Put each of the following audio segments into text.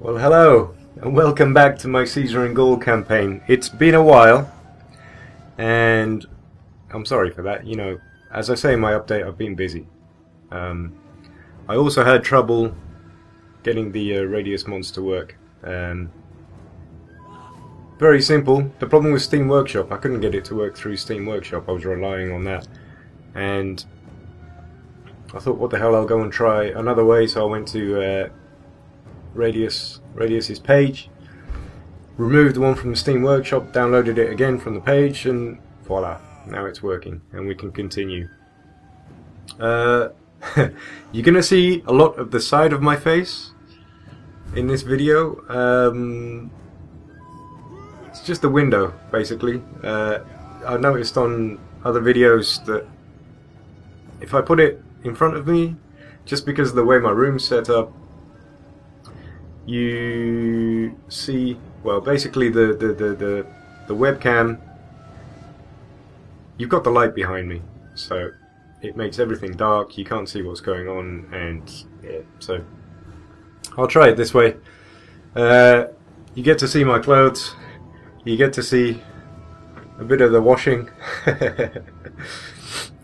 Well, hello, and welcome back to my Caesar and Gaul campaign. It's been a while, and I'm sorry for that. You know, as I say in my update, I've been busy. I also had trouble getting the radius mods to work. Very simple. The problem with Steam Workshop, I couldn't get it to work through Steam Workshop. I was relying on that, and I thought, what the hell, I'll go and try another way. So I went to Radius's page, removed the one from the Steam Workshop, downloaded it again from the page, and voila, now it's working and we can continue. You're gonna see a lot of the side of my face in this video. It's just the window, basically. I noticed on other videos that if I put it in front of me, just because of the way my room's set up, you see, well, basically the webcam, you've got the light behind me, so it makes everything dark, you can't see what's going on, and yeah, so I'll try it this way. You get to see my clothes, you get to see a bit of the washing.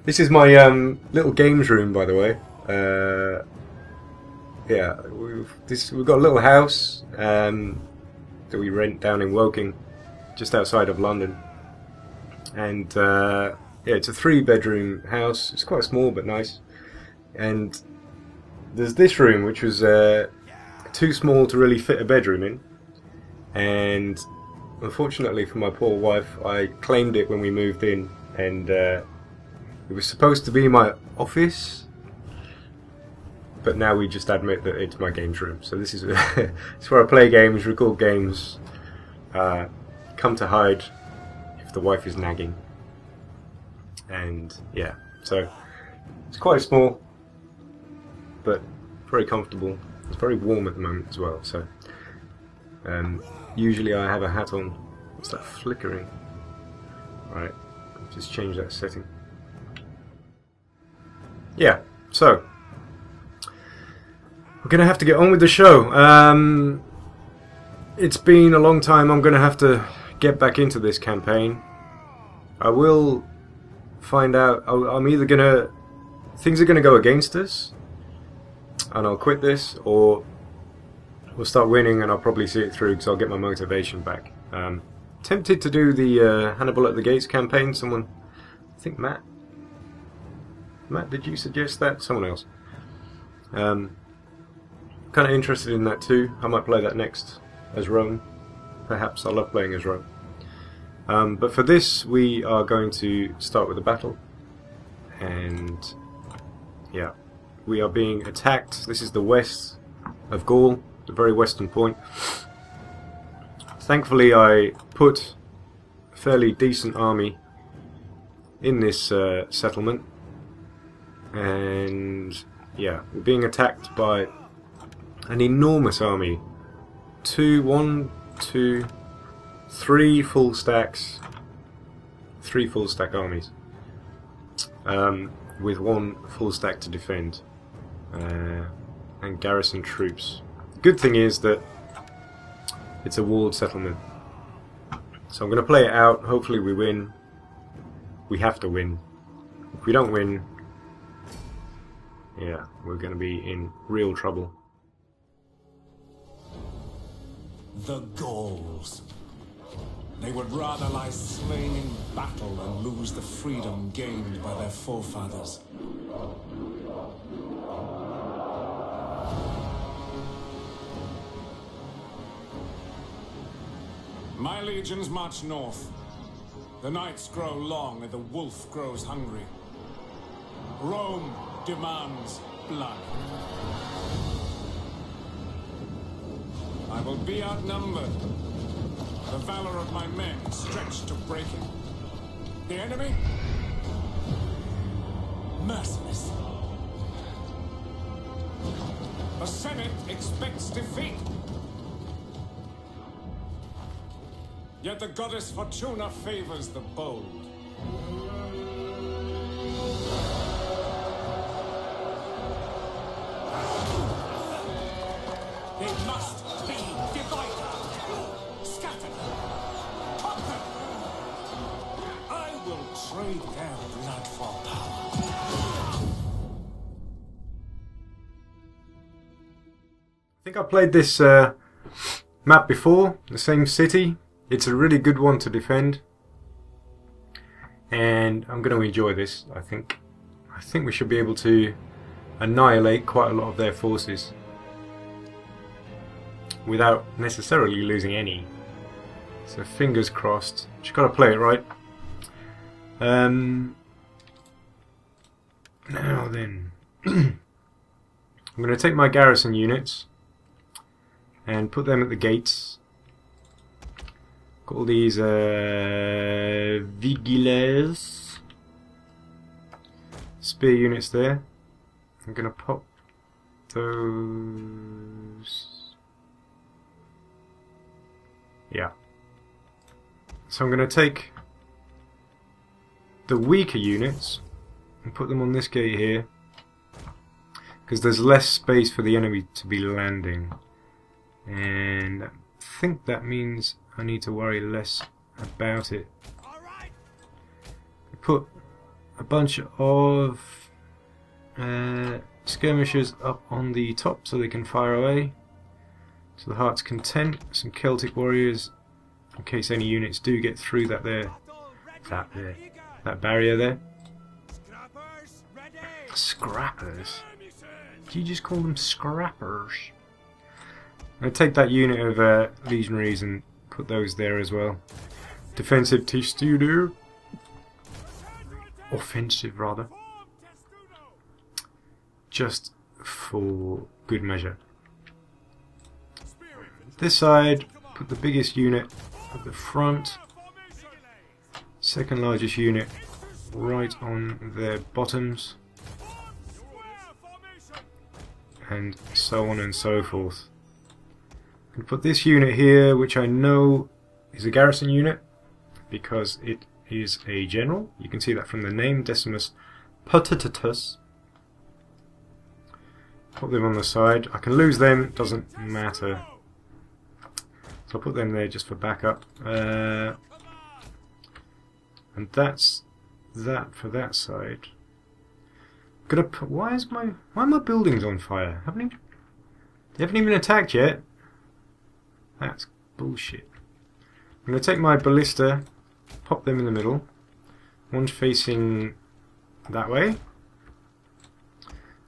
This is my little games room, by the way. Yeah, we've got a little house that we rent down in Woking, just outside of London, and yeah, it's a 3-bedroom house. It's quite small but nice. And there's this room which was too small to really fit a bedroom in, and unfortunately for my poor wife, I claimed it when we moved in, and it was supposed to be my office. But now we just admit that it's my games room. So this is it's where I play games, record games, come to hide if the wife is nagging. And yeah, so it's quite small, but very comfortable. It's very warm at the moment as well. So usually I have a hat on. What's that flickering? Right, just change that setting. Yeah, so we're going to have to get on with the show. It's been a long time. I'm going to have to get back into this campaign. I will find out. I'm either going to... Things are going to go against us, and I'll quit this, or we'll start winning and I'll probably see it through because I'll get my motivation back. Tempted to do the Hannibal at the Gates campaign. Someone... I think Matt. Matt, did you suggest that? Someone else. Kind of interested in that too. I might play that next as Rome. Perhaps. I love playing as Rome. But for this, we are going to start with a battle. And yeah, we are being attacked. This is the west of Gaul, the very western point. Thankfully, I put a fairly decent army in this settlement. And yeah, we're being attacked by an enormous army. 1, 2, 3 full stacks. 3 full stack armies. With 1 full stack to defend. And garrison troops. The good thing is that it's a walled settlement. So I'm going to play it out. Hopefully we win. We have to win. If we don't win, yeah, we're going to be in real trouble. The Gauls. They would rather lie slain in battle than lose the freedom gained by their forefathers. My legions march north. The nights grow long and the wolf grows hungry. Rome demands blood. I will be outnumbered. The valor of my men stretched to breaking. The enemy? Merciless. The Senate expects defeat. Yet the goddess Fortuna favors the bold. It must be. trade their blood for power. I think I played this map before, the same city. It's a really good one to defend, and I'm going to enjoy this. I think we should be able to annihilate quite a lot of their forces without necessarily losing any. So fingers crossed. Just got to play it right. Now then, I'm going to take my garrison units and put them at the gates. Got all these vigiles, spear units there. I'm going to pop those. Yeah. So I'm going to take the weaker units and put them on this gate here, because there's less space for the enemy to be landing, and I think that means I need to worry less about it. Put a bunch of skirmishers up on the top so they can fire away to the heart's content. Some Celtic warriors in case any units do get through that barrier there. Scrappers? Do you just call them scrappers? I'm going to take that unit of legionaries and put those there as well. Defensive testudo. Offensive rather. Just for good measure. This side, put the biggest unit at the front. Second largest unit right on their bottoms. And so on and so forth. I'm going to put this unit here, which I know is a garrison unit because it is a general. You can see that from the name, Decimus Potitatus. Put them on the side. I can lose them, doesn't matter. So I'll put them there just for backup. And that's that for that side. Gonna put, why are my buildings on fire? They haven't even attacked yet. That's bullshit. I'm gonna take my ballista, pop them in the middle. One's facing that way.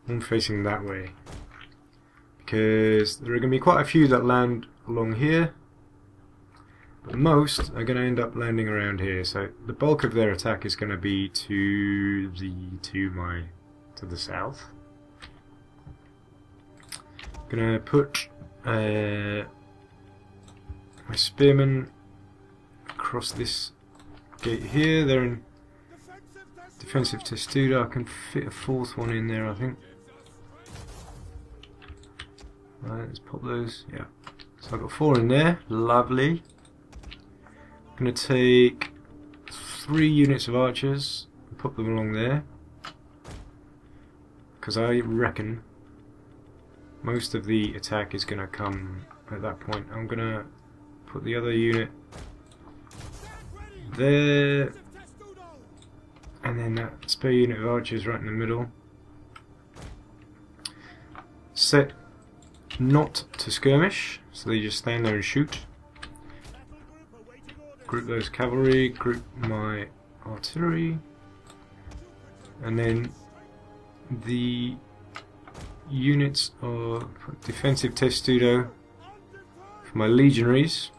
One facing that way. Because there are gonna be quite a few that land along here. But most are going to end up landing around here, so the bulk of their attack is going to be to the south. I'm going to put my spearmen across this gate here. They're in defensive testudo. I can fit a fourth one in there, I think. Right, let's pop those. Yeah. So I've got 4 in there. Lovely. I'm going to take 3 units of archers and put them along there, because I reckon most of the attack is going to come at that point. I'm going to put the other unit there, and then that spare unit of archers right in the middle. Set not to skirmish, so they just stand there and shoot. Group those cavalry, group my artillery, and then the units of defensive testudo for my legionaries.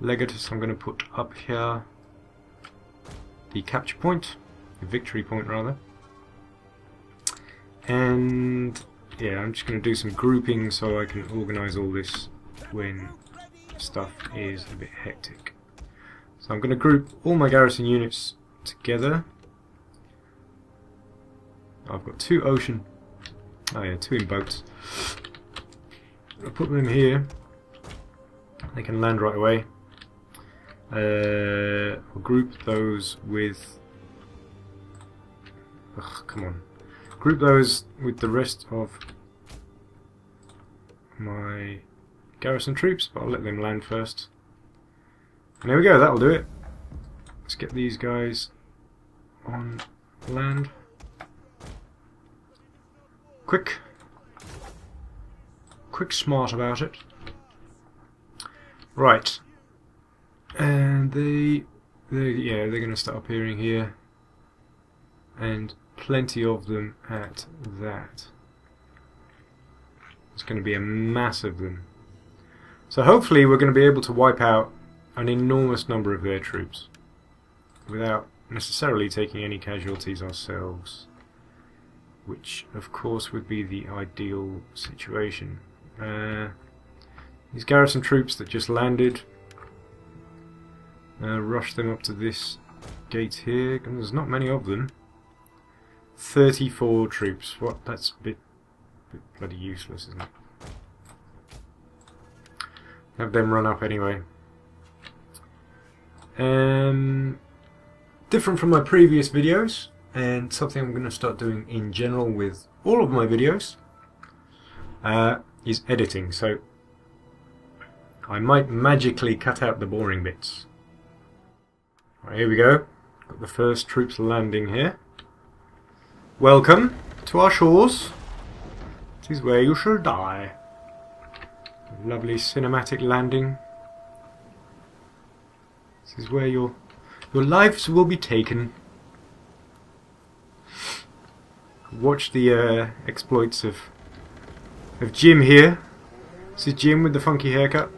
Legatus I'm going to put up here, the capture point, the victory point rather, and yeah, I'm just going to do some grouping so I can organise all this when stuff is a bit hectic. So I'm going to group all my garrison units together. I've got 2 ocean, 2 in boats. I'll put them here. They can land right away. I'll group those with. Come on. Group those with the rest of my garrison troops, but I'll let them land first. And there we go, that'll do it. Let's get these guys on land. Quick, smart about it. Right, and they're going to start appearing here, and plenty of them at that. It's going to be a mass of them. So hopefully we're going to be able to wipe out an enormous number of their troops without necessarily taking any casualties ourselves, which of course would be the ideal situation. These garrison troops that just landed, rush them up to this gate here, and there's not many of them. 34 troops. What? That's a bit bloody useless, isn't it? Have them run up anyway. Different from my previous videos, and something I'm going to start doing in general with all of my videos, is editing. So I might magically cut out the boring bits. Right, here we go. Got the first troops landing here. Welcome to our shores. This is where you shall die. Lovely cinematic landing. This is where your lives will be taken. Watch the exploits of Jim here. This is Jim with the funky haircut.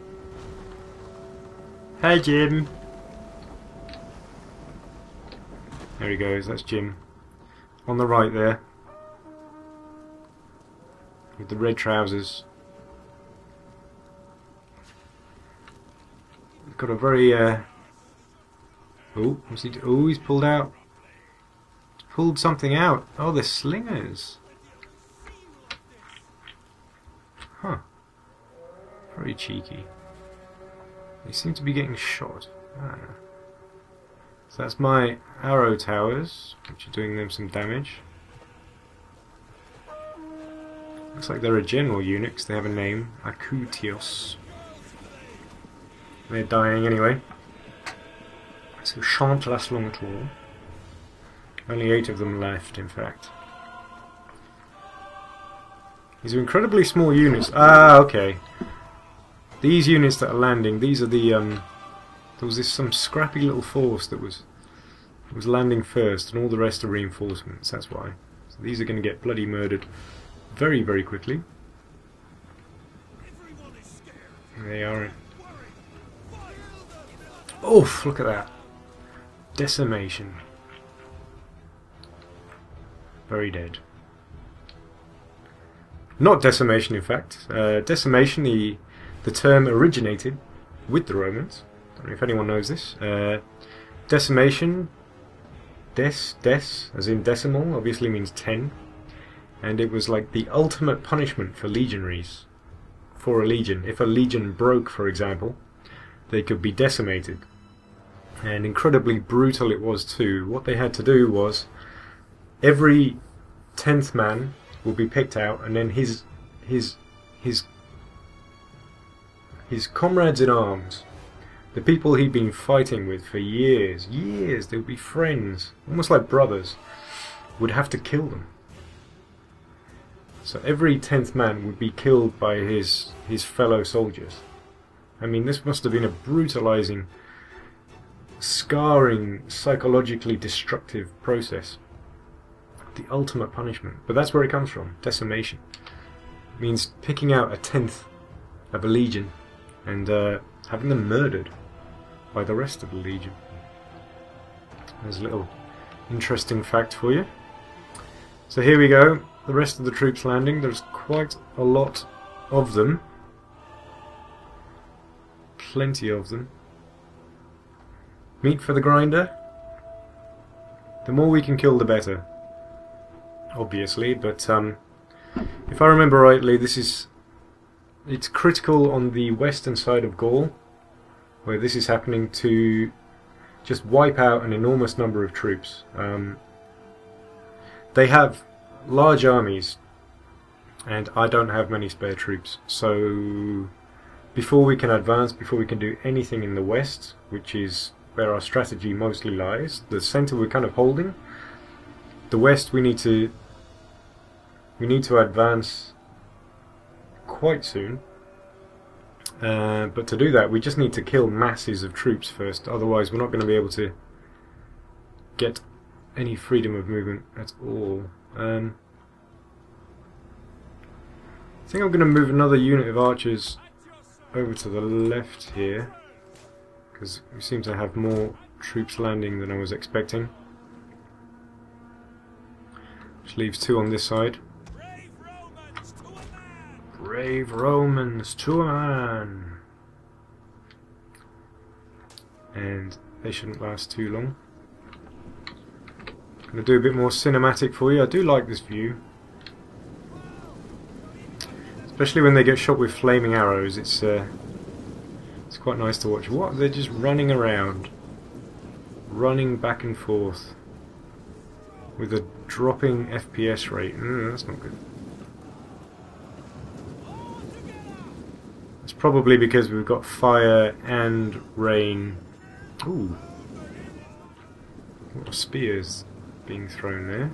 Hi Jim. There he goes, that's Jim. On the right there. With the red trousers. He's got a very oh, what's he do? Oh, he's pulled out. He's pulled something out. Oh, they're slingers. Huh. Very cheeky. They seem to be getting shot. Ah. So that's my arrow towers, which are doing them some damage. Looks like they're a general unit, because they have a name. Akutios. They're dying anyway. So shan't last long at all. Only 8 of them left, in fact. These are incredibly small units. Ah, okay. These units that are landing, these are the there was some scrappy little force that was landing first, and all the rest are reinforcements. That's why. So these are going to get bloody murdered very, very quickly. They are. Oof! Look at that. Decimation. Very dead. Not decimation, in fact. Decimation, the term originated with the Romans. I don't know if anyone knows this. Decimation, as in decimal, obviously means 10. And it was like the ultimate punishment for legionaries. For a legion. If a legion broke, for example, they could be decimated. And incredibly brutal it was too. What they had to do was, every 10th man will be picked out, and then his comrades in arms, the people he'd been fighting with for years, they would be friends, almost like brothers, would have to kill them. So every 10th man would be killed by his fellow soldiers. I mean, this must have been a brutalizing, scarring, psychologically destructive process. The ultimate punishment. But that's where it comes from. Decimation. It means picking out a 10th of a legion and having them murdered by the rest of the legion. There's a little interesting fact for you. So here we go. The rest of the troops landing. There's quite a lot of them. Plenty of them. Meat for the grinder. The more we can kill, the better. Obviously, but if I remember rightly, it's critical on the western side of Gaul, where this is happening, to just wipe out an enormous number of troops. They have large armies, and I don't have many spare troops, so before we can advance, before we can do anything in the west, which is where our strategy mostly lies. The center we're kind of holding. The west we need to advance quite soon. But to do that we just need to kill masses of troops first, otherwise we're not going to be able to get any freedom of movement at all. I think I'm going to move another unit of archers over to the left here, because we seem to have more troops landing than I was expecting. Which leaves 2 on this side. Brave Romans to a man! And they shouldn't last too long. I'm going to do a bit more cinematic for you. I do like this view. Especially when they get shot with flaming arrows, it's quite nice to watch. What? They're just running around. Running back and forth. With a dropping FPS rate. That's not good. It's probably because we've got fire and rain. Ooh. What spears being thrown there.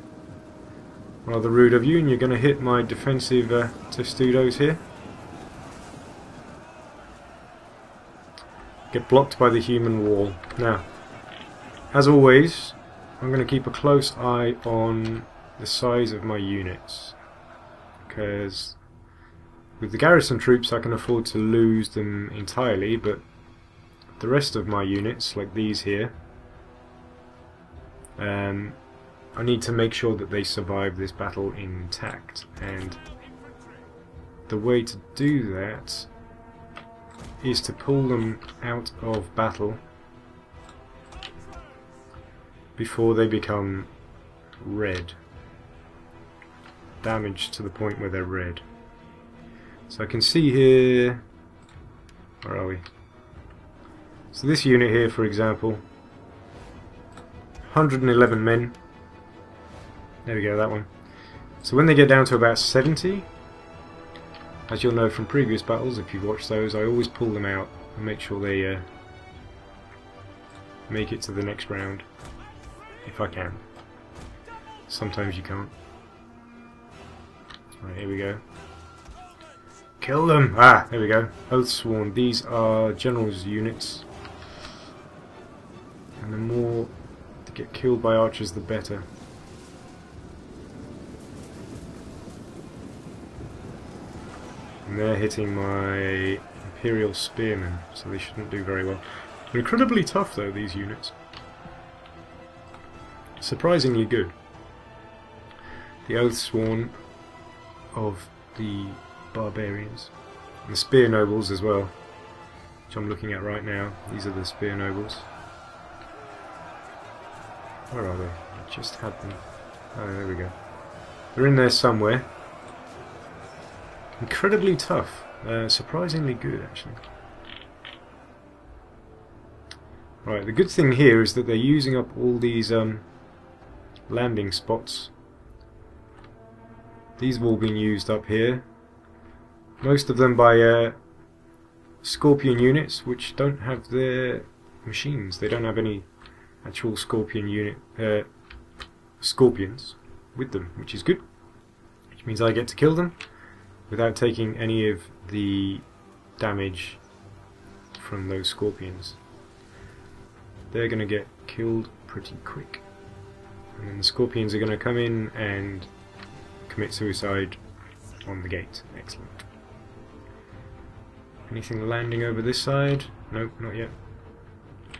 Rather rude of you, and you're going to hit my defensive testudos here. Get blocked by the human wall. Now, as always, I'm going to keep a close eye on the size of my units, because with the garrison troops I can afford to lose them entirely, but the rest of my units, like these here, I need to make sure that they survive this battle intact, and the way to do that is to pull them out of battle before they become red. Damaged to the point where they're red. So I can see here, where are we? So this unit here, for example, 111 men. There we go, that one. So when they get down to about 70, as you'll know from previous battles, if you've watched those, I always pull them out and make sure they make it to the next round, if I can. Sometimes you can't. Right, here we go. Kill them! Ah, there we go. Oathsworn. These are generals' units. And the more to get killed by archers, the better. And they're hitting my Imperial Spearmen, so they shouldn't do very well. They're incredibly tough though, these units. Surprisingly good. The Oathsworn of the Barbarians. And the Spear Nobles as well, which I'm looking at right now. These are the Spear Nobles. Where are they? I just had them. Oh, there we go. They're in there somewhere. Incredibly tough. Surprisingly good, actually. Right, the good thing here is that they're using up all these landing spots. These have all been used up here. Most of them by Scorpion units, which don't have their machines. They don't have any actual Scorpion unit Scorpions with them, which is good. Which means I get to kill them without taking any of the damage from those Scorpions. They're going to get killed pretty quick. And then the Scorpions are going to come in and commit suicide on the gate. Excellent. Anything landing over this side? Nope, not yet.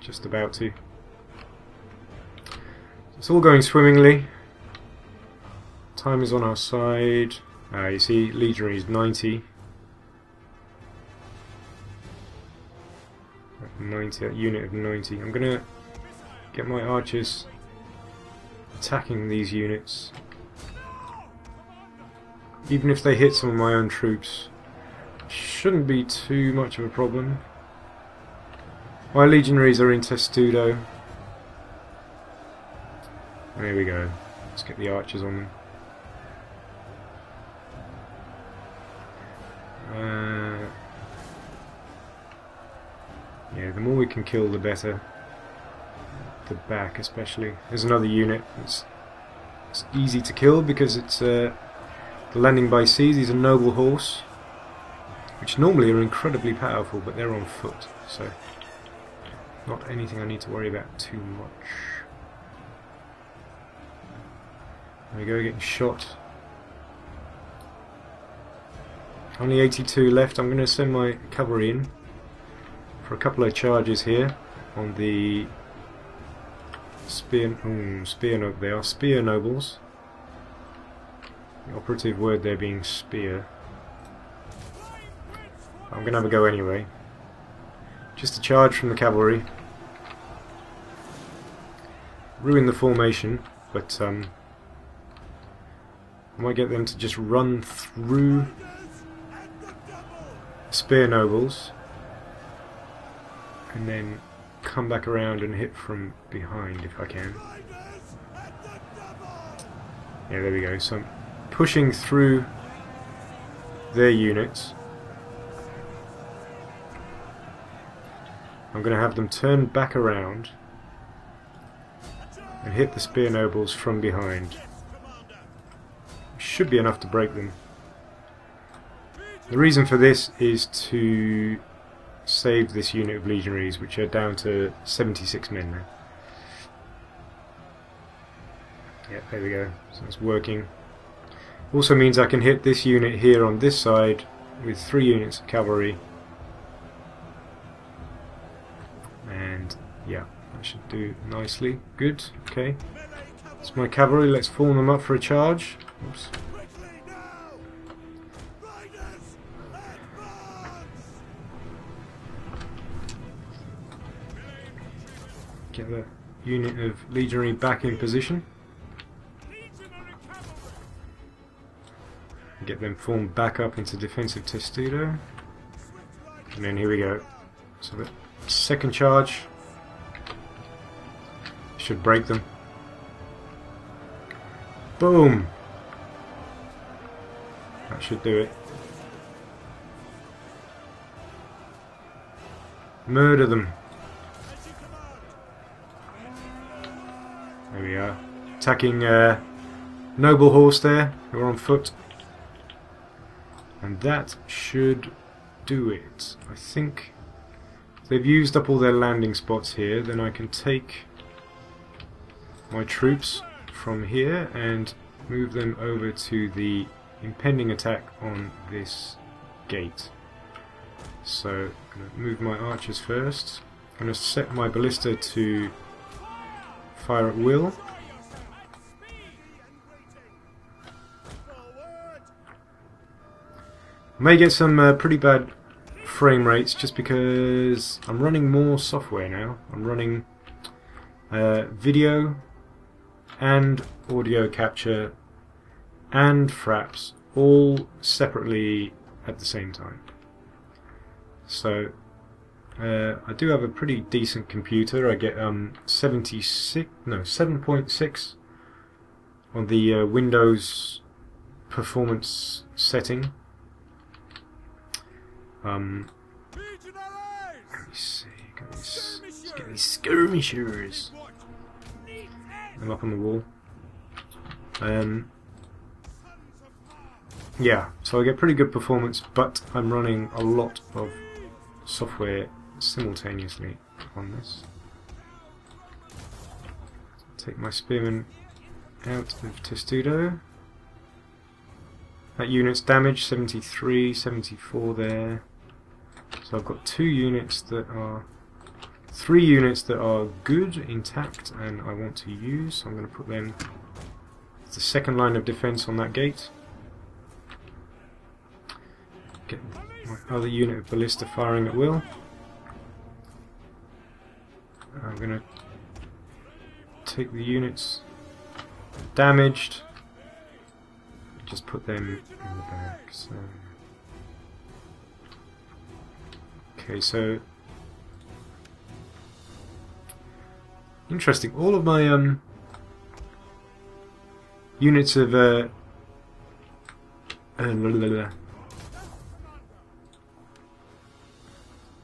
Just about to. It's all going swimmingly. Time is on our side. You see, legionary is 90. 90, a unit of 90. I'm gonna get my archers attacking these units. Even if they hit some of my own troops, shouldn't be too much of a problem. My legionaries are in Testudo. There we go. Let's get the archers on them. Yeah, the more we can kill, the better. the back especially. There's another unit. It's easy to kill because it's the landing by seas. He's a noble horse, which normally are incredibly powerful, but they're on foot, so not anything I need to worry about too much. There we go, getting shot. Only 82 left. I'm going to send my cavalry in for a couple of charges here on the spear. They are spear nobles. The operative word there being spear. I'm going to have a go anyway. Just a charge from the cavalry. Ruin the formation, but I might get them to just run through spear nobles and then come back around and hit from behind if I can. Yeah, there we go. So I'm pushing through their units. I'm going to have them turn back around and hit the spear nobles from behind. Should be enough to break them. The reason for this is to save this unit of legionaries, which are down to 76 men now. Yeah, there we go. So it's working. Also means I can hit this unit here on this side with 3 units of cavalry. And yeah, that should do nicely. Good. Okay. It's my cavalry. Let's form them up for a charge. Oops. Get the unit of legionary back in position. Get them formed back up into defensive testudo. And then here we go. So the second charge should break them. Boom! That should do it. Murder them. There we are. Attacking noble horse there, who are on foot. And that should do it. I think they've used up all their landing spots here. Then I can take my troops from here and move them over to the impending attack on this gate. So I'm going to move my archers first. I'm going to set my ballista to fire at will. May get some pretty bad frame rates just because I'm running more software now. I'm running video and audio capture and fraps all separately at the same time. So I do have a pretty decent computer. I get 7.6 on the Windows performance setting. Let me see. Let's get these skirmishers. I'm up on the wall. Yeah, so I get pretty good performance, but I'm running a lot of software simultaneously on this. Take my spearmen out of testudo. That unit's damaged, 73, 74 there. So I've got 3 units that are good, intact, and I want to use. So I'm going to put them as the second line of defense on that gate. Get my other unit of ballista firing at will. I'm going to take the units damaged, just put them in the back. So. Okay, so interesting. All of my units of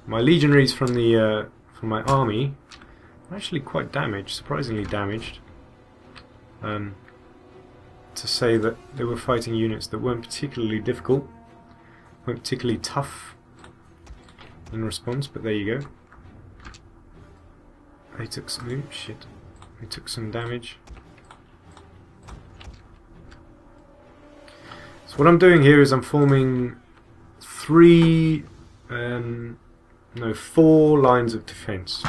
my legionaries from the from my army actually quite damaged, surprisingly damaged. To say that they were fighting units that weren't particularly difficult, weren't particularly tough in response, but there you go. They took some They took some damage. So what I'm doing here is I'm forming four lines of defense.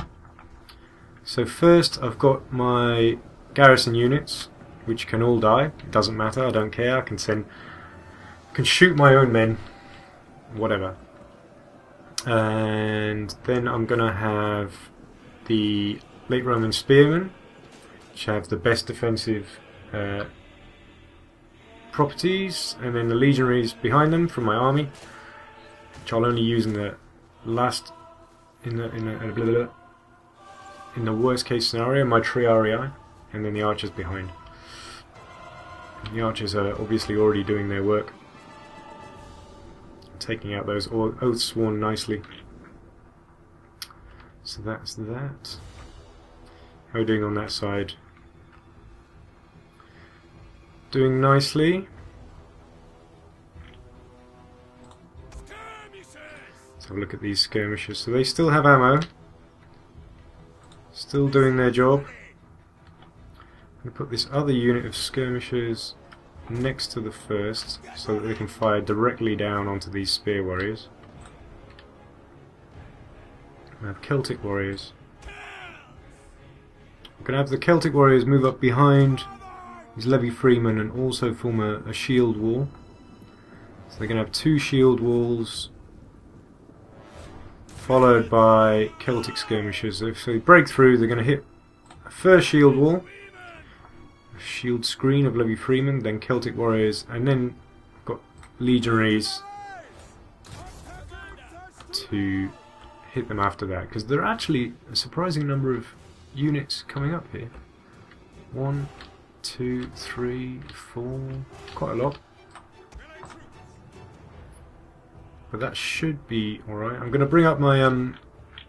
So first I've got my garrison units, which can all die. It doesn't matter, I don't care. I can shoot my own men, whatever. And then I'm gonna have the late Roman spearmen, which have the best defensive properties, and then the legionaries behind them from my army, which I'll only use in the worst case scenario, my triarii, and then the archers behind. The archers are obviously already doing their work, taking out those oaths sworn nicely. So that's that. How are we doing on that side? Doing nicely. Let's have a look at these skirmishers. So they still have ammo, still doing their job. I'm going to put this other unit of skirmishers next to the first so that they can fire directly down onto these spear warriors. I have Celtic warriors. I'm going to have the Celtic warriors move up behind these levy freemen and also form a shield wall. So they're going to have two shield walls followed by Celtic skirmishers. If they break through, they're going to hit a first shield wall, shield screen of levy freemen, then Celtic warriors, and then got legionaries to hit them after that, because there are actually a surprising number of units coming up here. 1, 2, 3, 4, quite a lot. But that should be alright. I'm going to bring up my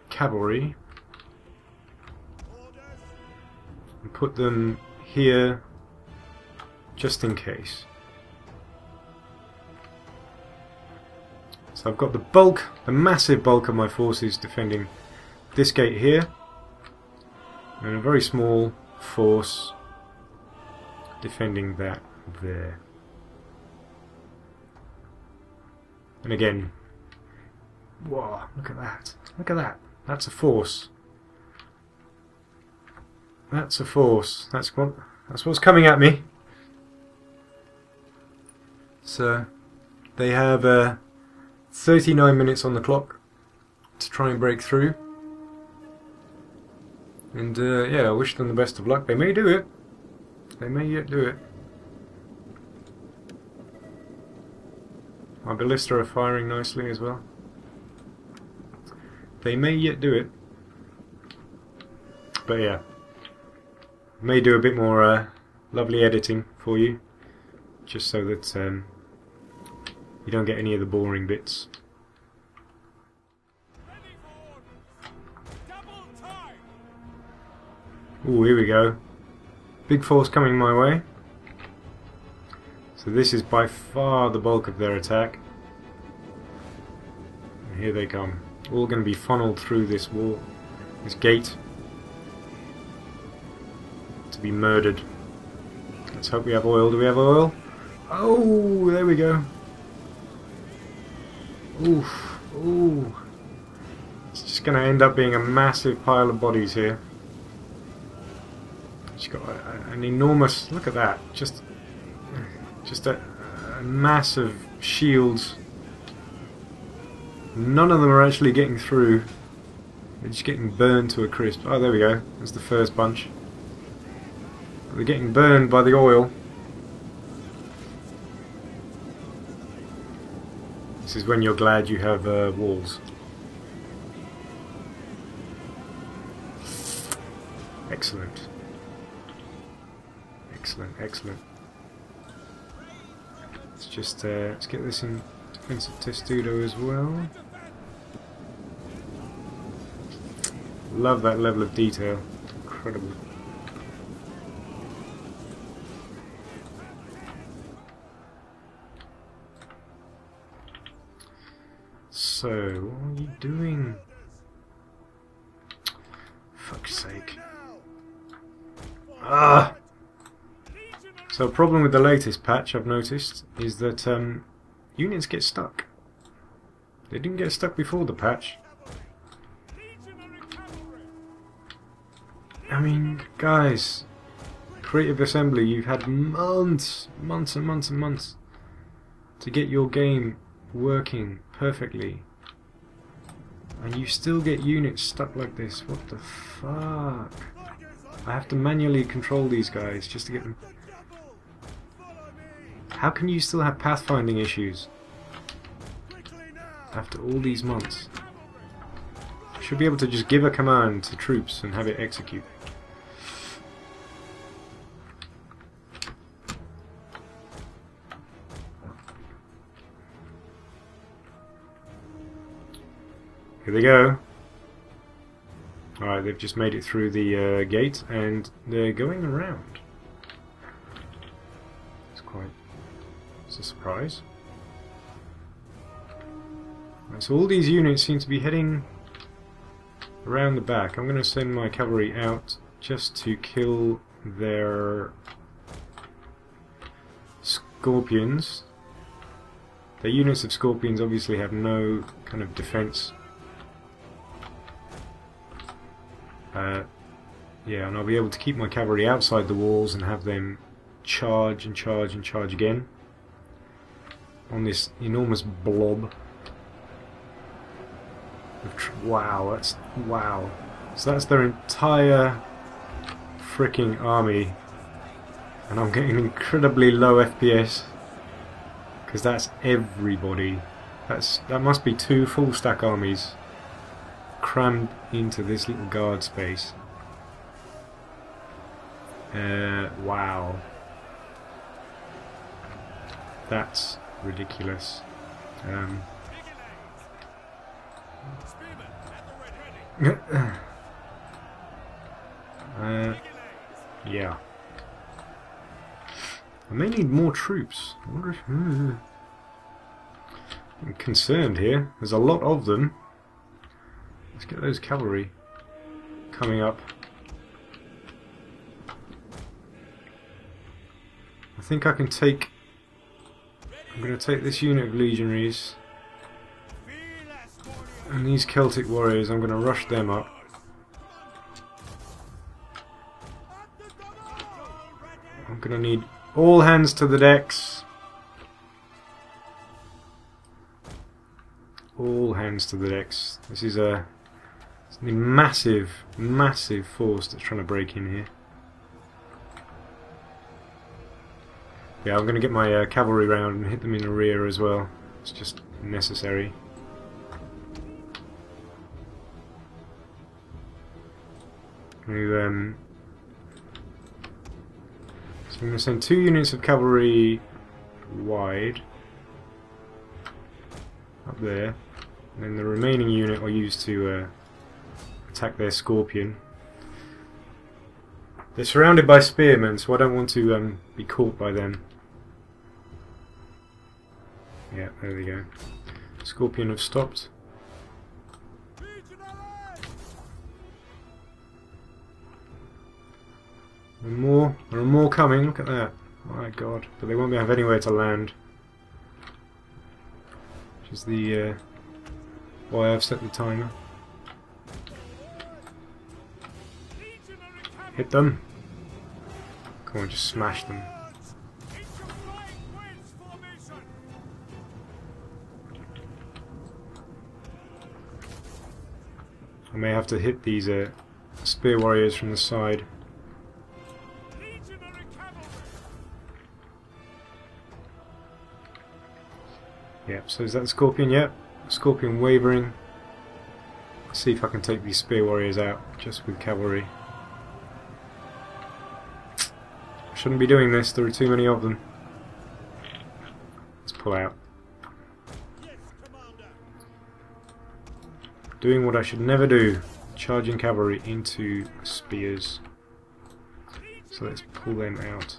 cavalry and put them here just in case. So I've got the massive bulk of my forces defending this gate here, and a very small force defending that there. And again, whoa, look at that. Look at that. That's a force. That's a force. That's what's coming at me. So they have 39 minutes on the clock to try and break through. And yeah, I wish them the best of luck. They may do it. They may yet do it. My ballista are firing nicely as well. They may yet do it. But yeah, may do a bit more lovely editing for you, just so that you don't get any of the boring bits. Ooh, here we go. Big force coming my way. So this is by far the bulk of their attack. And here they come. All going to be funneled through this wall, this gate, to be murdered. Let's hope we have oil. Do we have oil? Oh, there we go. Oof. Ooh. It's just going to end up being a massive pile of bodies here. It's got an enormous, look at that, just a massive shields. None of them are actually getting through. They're just getting burned to a crisp. Oh, there we go. That's the first bunch. They're getting burned by the oil. This is when you're glad you have walls. Excellent. Excellent, excellent. Let's get this in defensive testudo as well. Love that level of detail. incredible. So, what are you doing? Fuck's sake. Ah! So a problem with the latest patch I've noticed is that units get stuck. They didn't get stuck before the patch. I mean, guys, Creative Assembly, you've had months to get your game working perfectly, and you still get units stuck like this. What the fuck? I have to manually control these guys just to get them. How can you still have pathfinding issues after all these months? I should be able to just give a command to troops and have it execute. Here they go. Alright, they've just made it through the gate and they're going around. It's a surprise. Right, so all these units seem to be heading around the back. I'm going to send my cavalry out just to kill their scorpions. Their units of scorpions obviously have no kind of defense. Yeah, and I'll be able to keep my cavalry outside the walls and have them charge and charge and charge again on this enormous blob. Wow, wow. So that's their entire freaking army, and I'm getting incredibly low FPS because that's everybody. That must be 2 full stack armies crammed into this little guard space. Wow. That's ridiculous. Yeah. I may need more troops. I wonder if... I'm concerned here. There's a lot of them. Let's get those cavalry coming up. I think I can take... I'm going to take this unit of legionaries and these Celtic warriors. I'm going to rush them up. I'm going to need all hands to the decks. All hands to the decks. This is a massive force that's trying to break in here. Yeah, I'm going to get my cavalry round and hit them in the rear as well. It's just necessary. So I'm going to send 2 units of cavalry wide up there, and then the remaining unit I'll use to attack their scorpion. They're surrounded by spearmen, so I don't want to be caught by them. Yeah, there we go. Scorpion have stopped. There are more coming, look at that. My god, but they won't have anywhere to land. Which is the why I've set the timer. Hit them. Come on, just smash them. I may have to hit these spear warriors from the side. Yep, so is that the scorpion? Yep, scorpion wavering. Let's see if I can take these spear warriors out just with cavalry. Shouldn't be doing this, there are too many of them. Let's pull out. Doing what I should never do, charging cavalry into spears. So let's pull them out.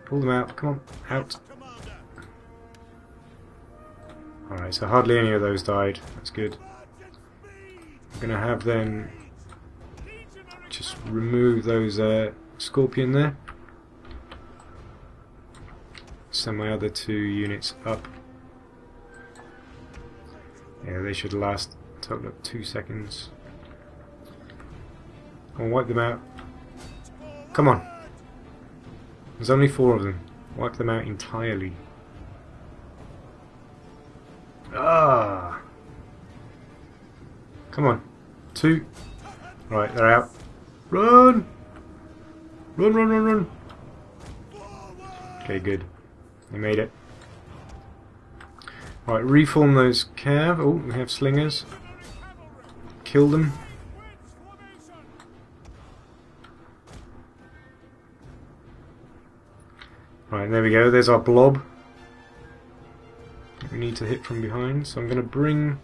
Pull them out. Come on, out. Alright, so hardly any of those died. That's good. I'm going to have them just remove those scorpion there. Send my other 2 units up. Yeah, they should last a total of 2 seconds. I'll wipe them out. Come on. There's only 4 of them. Wipe them out entirely. Ah! Come on. 2. Right, they're out. Run! Run, run, run, run! Okay, good. They made it. Right, reform those cav. Oh, we have slingers. Kill them. Right, there we go. There's our blob. We need to hit from behind. So I'm going to bring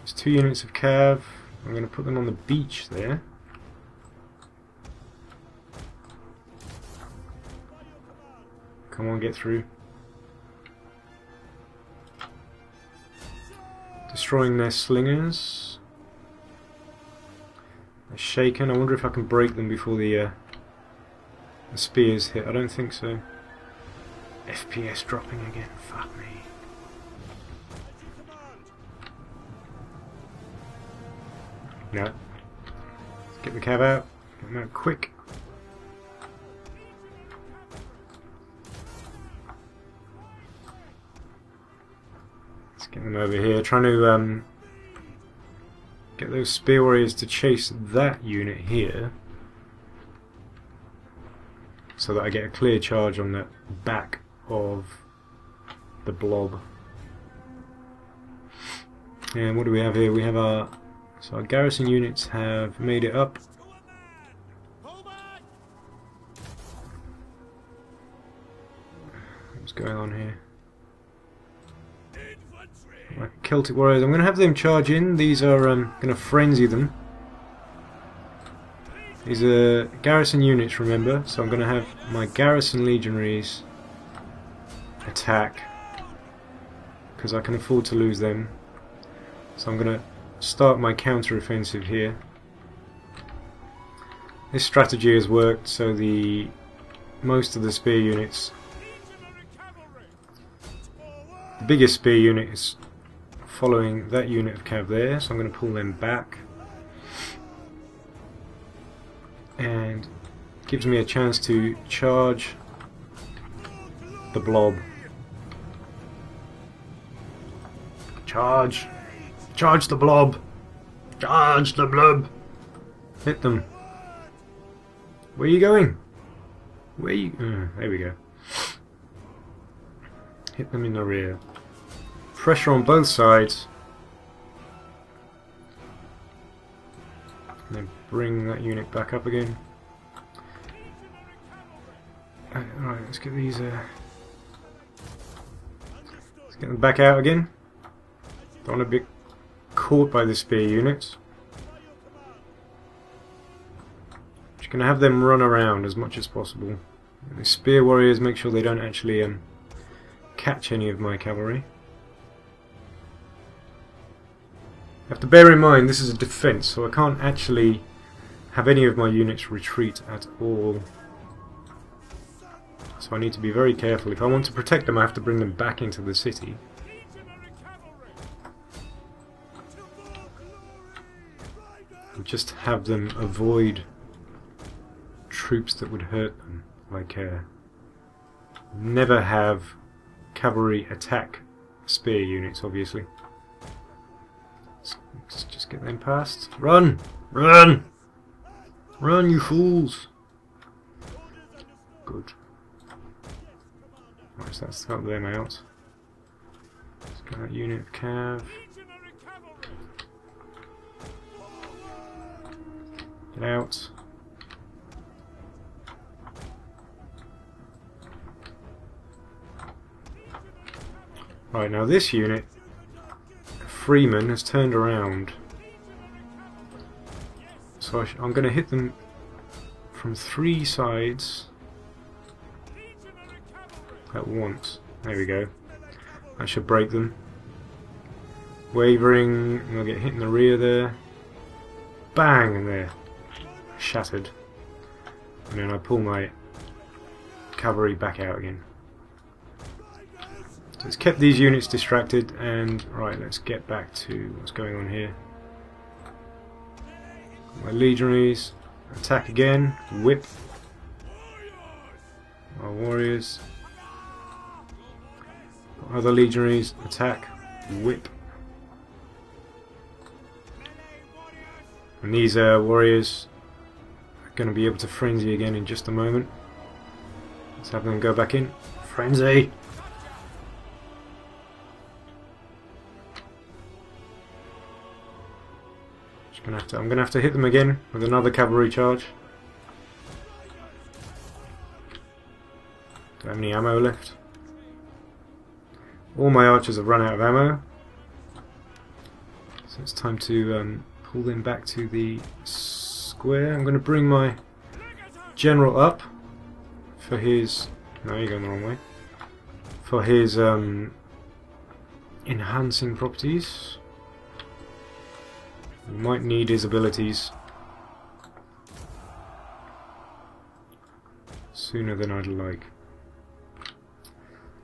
these 2 units of cav. I'm going to put them on the beach there. Come on, get through. Destroying their slingers. They're shaken. I wonder if I can break them before the spears hit. I don't think so. FPS dropping again. Fuck me. No. Let's get the cav out. Get them out quick. Let's get them over here. Trying to get those spear warriors to chase that unit here, so that I get a clear charge on the back of the blob. And what do we have here? We have our garrison units have made it up. What's going on here? My Celtic warriors. I'm going to have them charge in. These are going to frenzy them. These are garrison units, remember, so I'm going to have my garrison legionaries attack, because I can afford to lose them. So I'm going to start my counter-offensive here. This strategy has worked, so most of the spear units, the biggest spear unit is following that unit of cav there, so I'm going to pull them back. And gives me a chance to charge the blob. Charge! Charge the blob! Charge the blob! Hit them. Where are you going? Where are you? There we go. Hit them in the rear. Pressure on both sides. And then bring that unit back up again. Alright, let's get these. Let's get them back out again. Don't want to be caught by the spear units. Just going to have them run around as much as possible. The spear warriors, make sure they don't actually catch any of my cavalry. You have to bear in mind this is a defense, so I can't actually have any of my units retreat at all. So I need to be very careful. If I want to protect them, I have to bring them back into the city. And just have them avoid troops that would hurt them. Like, never have cavalry attack spear units, obviously. Let's just get them past. Run! Run! Run, you fools! Good. Right, so that's got them out. Let's get that unit of cav. Get out. Right, now this unit, Freeman, has turned around So I'm going to hit them from 3 sides at once. There we go. That should break them. Wavering, and they'll get hit in the rear there. Bang! And they're shattered. And then I pull my cavalry back out again. So it's kept these units distracted, and right, let's get back to what's going on here. My legionaries attack again, whip. Our warriors. Other legionaries attack, whip. And these warriors are going to be able to frenzy again in just a moment. Let's have them go back in. Frenzy! I'm gonna have to hit them again with another cavalry charge. Don't have any ammo left. All my archers have run out of ammo, so it's time to pull them back to the square. I'm going to bring my general up for his... No, you're going the wrong way. For his enhancing properties. We might need his abilities sooner than I'd like.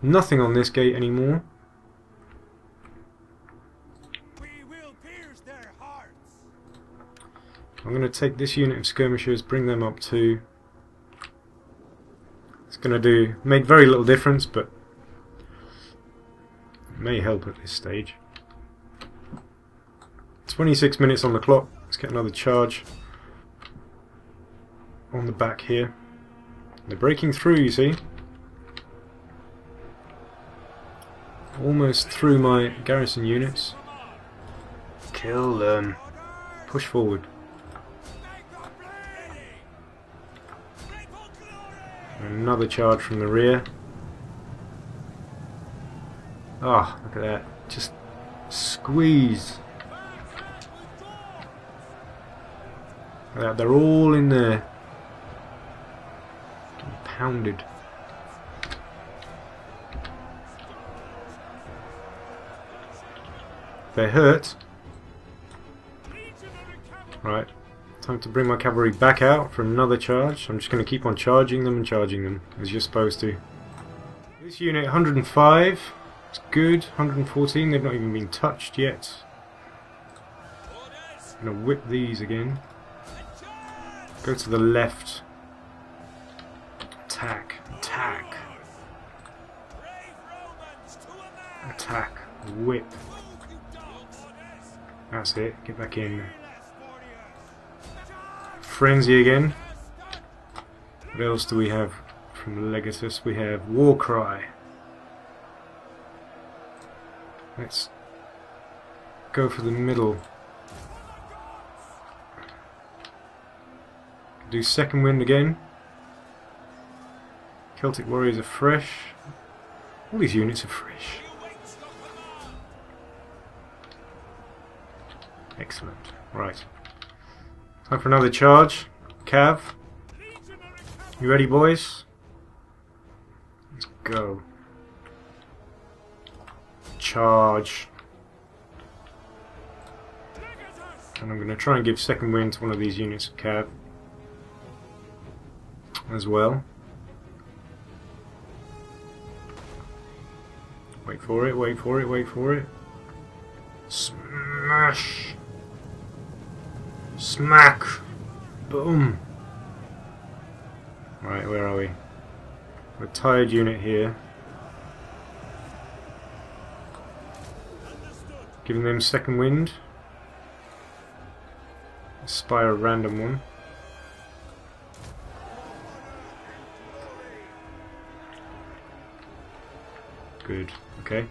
Nothing on this gate anymore. We will pierce their hearts. I'm going to take this unit of skirmishers, bring them up too. It's going to make very little difference, but it may help at this stage. 26 minutes on the clock. Let's get another charge on the back here. They're breaking through, you see. Almost through my garrison units. Kill them. Push forward. Another charge from the rear. Ah, oh, look at that. Just squeeze. Look at that. They're all in there. Getting pounded. They're hurt. Right, time to bring my cavalry back out for another charge. I'm just going to keep on charging them and charging them, as you're supposed to. This unit, 105. It's good. 114, they've not even been touched yet. I'm going to whip these again. Go to the left. Attack. Attack. Attack. Whip. That's it, get back in. Frenzy again. What else do we have from Legatus? We have War Cry. Let's go for the middle. Do Second Wind again. Celtic Warriors are fresh. All these units are fresh. Excellent. Right. Time for another charge. Cav. You ready, boys? Let's go. Charge. And I'm going to try and give second wind to one of these units of Cav as well. Wait for it, wait for it, wait for it. Smash! Smack! Boom! Right, where are we? A tired unit here. Giving them second wind. Spire a random one. Good, okay.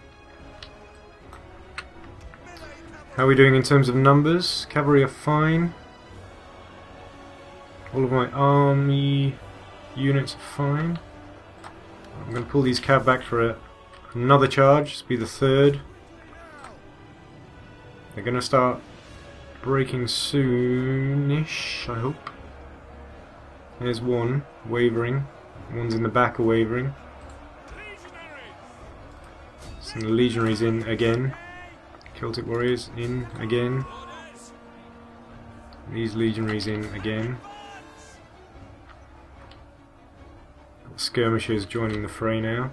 How are we doing in terms of numbers? Cavalry are fine. All of my army units are fine. I'm going to pull these cav back for another charge. This will be the third. They're going to start breaking soonish, I hope. There's one wavering. One's in the back of wavering. Some legionaries in again. Celtic warriors in again. These legionaries in again. Got skirmishers joining the fray now.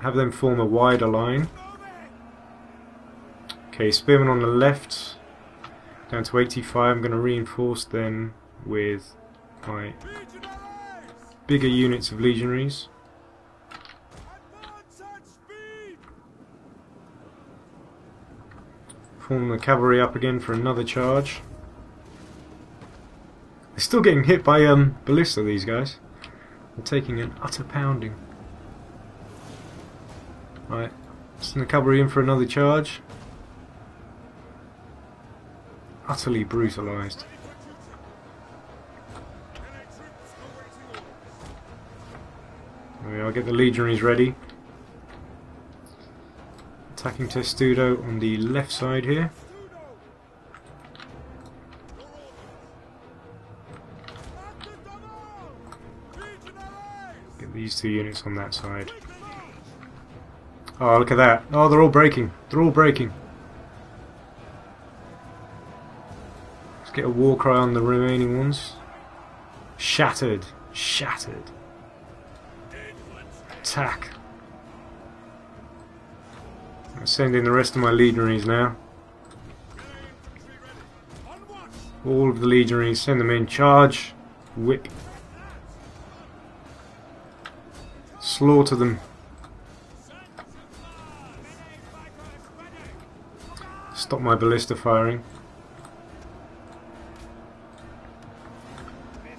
Have them form a wider line. Okay, spearmen on the left, down to 85. I'm going to reinforce them with my bigger units of legionaries. Form the cavalry up again for another charge. They're still getting hit by ballista, these guys. They're taking an utter pounding. Right, send the cavalry in for another charge. Utterly brutalised. There we are, get the legionaries ready. Attacking Testudo on the left side here. Get these two units on that side. Oh, look at that. Oh, they're all breaking. They're all breaking. Let's get a war cry on the remaining ones. Shattered. Shattered. Attack. I'll send in the rest of my legionaries now. All of the legionaries, send them in. Charge. Whip. Slaughter them. Stop my ballista firing.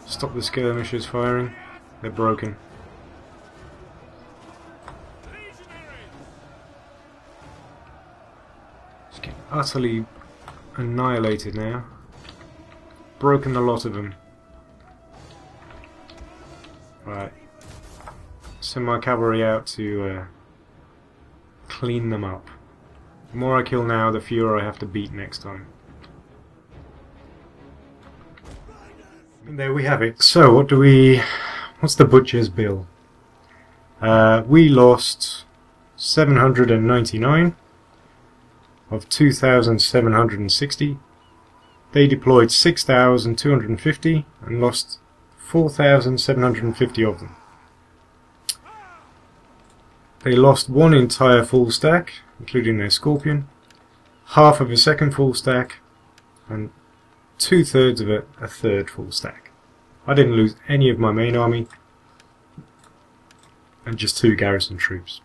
Stop the skirmishers firing. They're broken. Just get utterly annihilated now. Broken a lot of them. Right. Send my cavalry out to clean them up. The more I kill now, the fewer I have to beat next time. And there we have it. So, what's the butcher's bill? We lost 799 of 2,760. They deployed 6,250 and lost 4,750 of them. They lost one entire full stack, including their Scorpion, half of a second full stack, and 2/3 of it a third full stack. I didn't lose any of my main army, and just 2 garrison troops.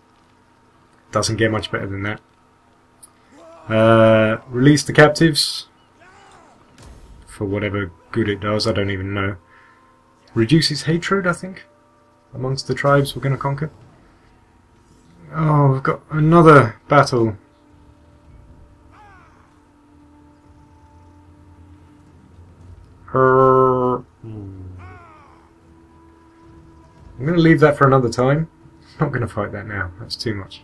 Doesn't get much better than that. Release the captives, for whatever good it does, I don't even know. Reduces hatred, I think, amongst the tribes we're going to conquer. Oh, we've got another battle. I'm going to leave that for another time. I'm not going to fight that now. That's too much.